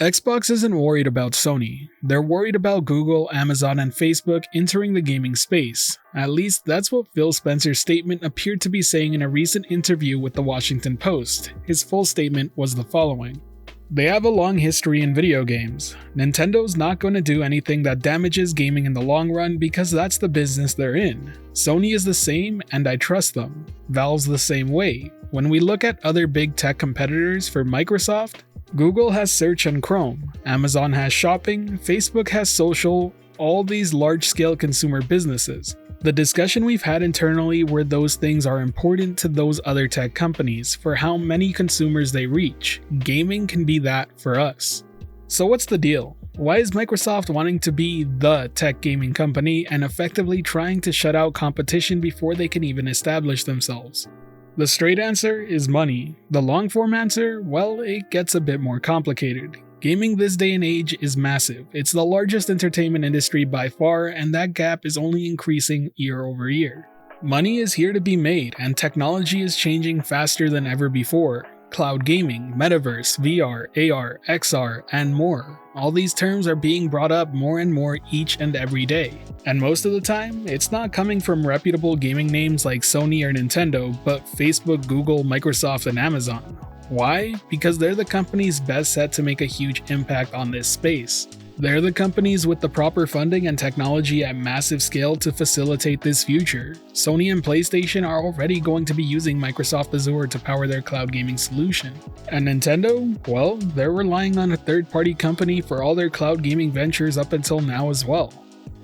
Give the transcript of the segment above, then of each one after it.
Xbox isn't worried about Sony. They're worried about Google, Amazon, and Facebook entering the gaming space. At least that's what Phil Spencer's statement appeared to be saying in a recent interview with the Washington Post. His full statement was the following. They have a long history in video games. Nintendo's not going to do anything that damages gaming in the long run because that's the business they're in. Sony is the same, and I trust them. Valve's the same way. When we look at other big tech competitors for Microsoft, Google has search and Chrome, Amazon has shopping, Facebook has social, all these large-scale consumer businesses. The discussion we've had internally where those things are important to those other tech companies for how many consumers they reach. Gaming can be that for us. So what's the deal? Why is Microsoft wanting to be the tech gaming company and effectively trying to shut out competition before they can even establish themselves? The straight answer is money. The long form answer, well, it gets a bit more complicated. Gaming this day and age is massive. It's the largest entertainment industry by far, and that gap is only increasing year over year. Money is here to be made, and technology is changing faster than ever before. Cloud gaming, metaverse, VR, AR, XR, and more. All these terms are being brought up more and more each and every day. And most of the time, it's not coming from reputable gaming names like Sony or Nintendo, but Facebook, Google, Microsoft, and Amazon. Why? Because they're the companies best set to make a huge impact on this space. They're the companies with the proper funding and technology at massive scale to facilitate this future. Sony and PlayStation are already going to be using Microsoft Azure to power their cloud gaming solution. And Nintendo? Well, they're relying on a third-party company for all their cloud gaming ventures up until now as well.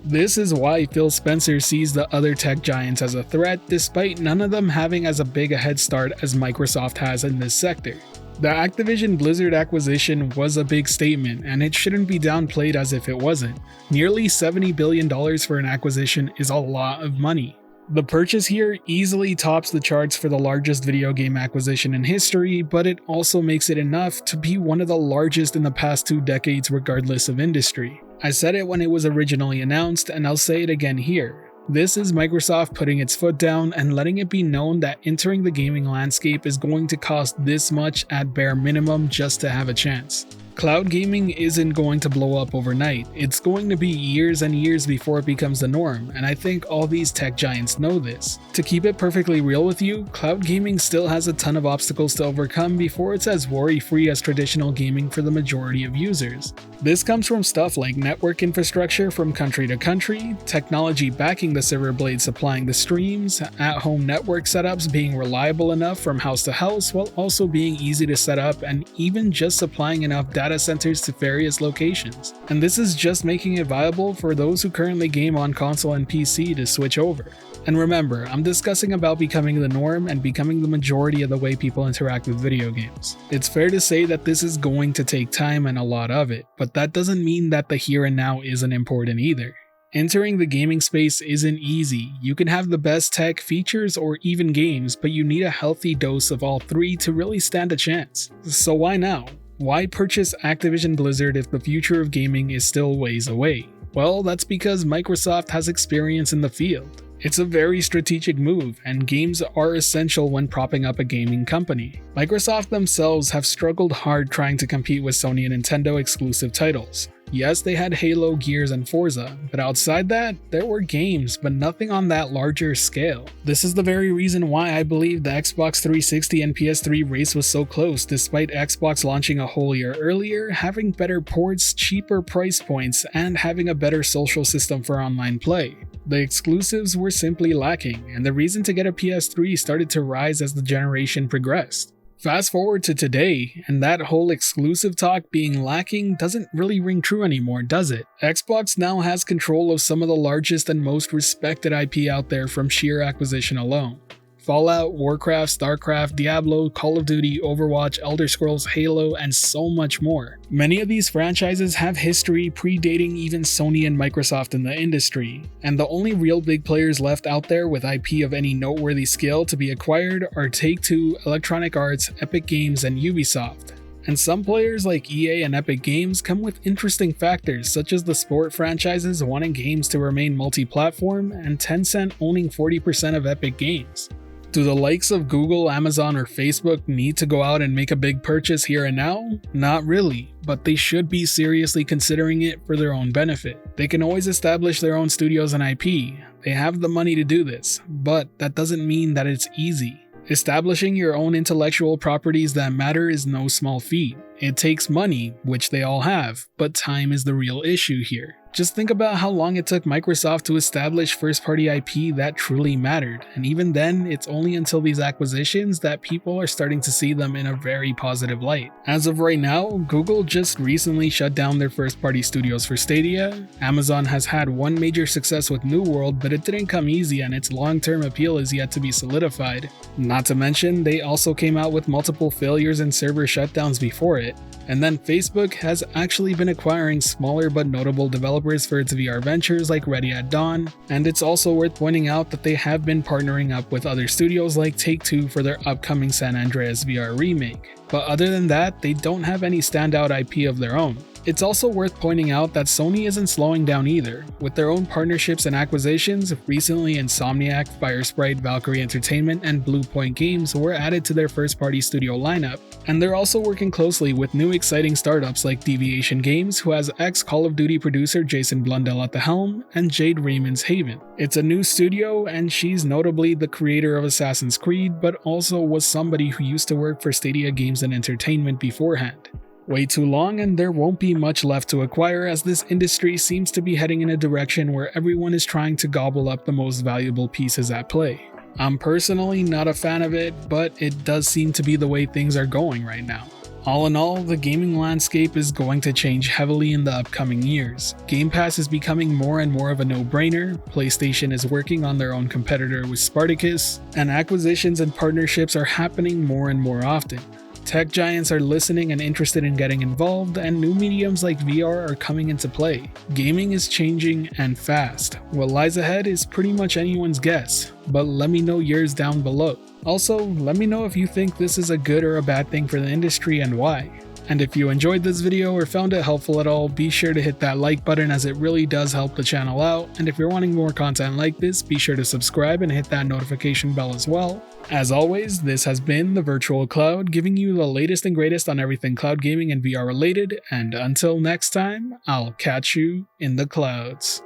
This is why Phil Spencer sees the other tech giants as a threat, despite none of them having as big a head start as Microsoft has in this sector. The Activision Blizzard acquisition was a big statement, and it shouldn't be downplayed as if it wasn't. Nearly $70 billion for an acquisition is a lot of money. The purchase here easily tops the charts for the largest video game acquisition in history, but it also makes it enough to be one of the largest in the past 2 decades regardless of industry. I said it when it was originally announced, and I'll say it again here. This is Microsoft putting its foot down and letting it be known that entering the gaming landscape is going to cost this much at bare minimum just to have a chance. Cloud gaming isn't going to blow up overnight. It's going to be years and years before it becomes the norm, and I think all these tech giants know this. To keep it perfectly real with you, cloud gaming still has a ton of obstacles to overcome before it's as worry-free as traditional gaming for the majority of users. This comes from stuff like network infrastructure from country to country, technology backing the server blades supplying the streams, at-home network setups being reliable enough from house to house while also being easy to set up, and even just supplying enough data centers to various locations. And this is just making it viable for those who currently game on console and PC to switch over. And remember, I'm discussing about becoming the norm and becoming the majority of the way people interact with video games. It's fair to say that this is going to take time and a lot of it, but that doesn't mean that the here and now isn't important either. Entering the gaming space isn't easy. You can have the best tech, features, or even games, but you need a healthy dose of all three to really stand a chance. So why now? Why purchase Activision Blizzard if the future of gaming is still ways away? Well, that's because Microsoft has experience in the field. It's a very strategic move, and games are essential when propping up a gaming company. Microsoft themselves have struggled hard trying to compete with Sony and Nintendo exclusive titles. Yes, they had Halo, Gears, and Forza, but outside that, there were games, but nothing on that larger scale. This is the very reason why I believe the Xbox 360 and PS3 race was so close, despite Xbox launching a whole year earlier, having better ports, cheaper price points, and having a better social system for online play. The exclusives were simply lacking, and the reason to get a PS3 started to rise as the generation progressed. Fast forward to today, and that whole exclusive talk being lacking doesn't really ring true anymore, does it? Xbox now has control of some of the largest and most respected IP out there from sheer acquisition alone. Fallout, Warcraft, StarCraft, Diablo, Call of Duty, Overwatch, Elder Scrolls, Halo, and so much more. Many of these franchises have history predating even Sony and Microsoft in the industry, and the only real big players left out there with IP of any noteworthy scale to be acquired are Take-Two, Electronic Arts, Epic Games, and Ubisoft. And some players like EA and Epic Games come with interesting factors such as the sport franchises wanting games to remain multi-platform and Tencent owning 40% of Epic Games. Do the likes of Google, Amazon, or Facebook need to go out and make a big purchase here and now? Not really, but they should be seriously considering it for their own benefit. They can always establish their own studios and IP. They have the money to do this, but that doesn't mean that it's easy. Establishing your own intellectual properties that matter is no small feat. It takes money, which they all have, but time is the real issue here. Just think about how long it took Microsoft to establish first-party IP that truly mattered, and even then, it's only until these acquisitions that people are starting to see them in a very positive light. As of right now, Google just recently shut down their first-party studios for Stadia, Amazon has had one major success with New World, but it didn't come easy and its long-term appeal is yet to be solidified. Not to mention, they also came out with multiple failures and server shutdowns before it. And then Facebook has actually been acquiring smaller but notable developers for its VR ventures like Ready at Dawn, and it's also worth pointing out that they have been partnering up with other studios like Take-Two for their upcoming San Andreas VR remake. But other than that, they don't have any standout IP of their own. It's also worth pointing out that Sony isn't slowing down either. With their own partnerships and acquisitions, recently Insomniac, Firesprite, Valkyrie Entertainment, and Bluepoint Games were added to their first-party studio lineup, and they're also working closely with new exciting startups like Deviation Games, who has ex-Call of Duty producer Jason Blundell at the helm, and Jade Raymond's Haven. It's a new studio, and she's notably the creator of Assassin's Creed, but also was somebody who used to work for Stadia Games and Entertainment beforehand. Way too long and there won't be much left to acquire, as this industry seems to be heading in a direction where everyone is trying to gobble up the most valuable pieces at play. I'm personally not a fan of it, but it does seem to be the way things are going right now. All in all, the gaming landscape is going to change heavily in the upcoming years. Game Pass is becoming more and more of a no-brainer, PlayStation is working on their own competitor with Spartacus, and acquisitions and partnerships are happening more and more often. Tech giants are listening and interested in getting involved, and new mediums like VR are coming into play. Gaming is changing and fast. What lies ahead is pretty much anyone's guess, but let me know yours down below. Also, let me know if you think this is a good or a bad thing for the industry and why. And if you enjoyed this video or found it helpful at all, be sure to hit that like button, as it really does help the channel out, and if you're wanting more content like this, be sure to subscribe and hit that notification bell as well. As always, this has been the Virtual Cloud, giving you the latest and greatest on everything cloud gaming and VR related, and until next time, I'll catch you in the clouds.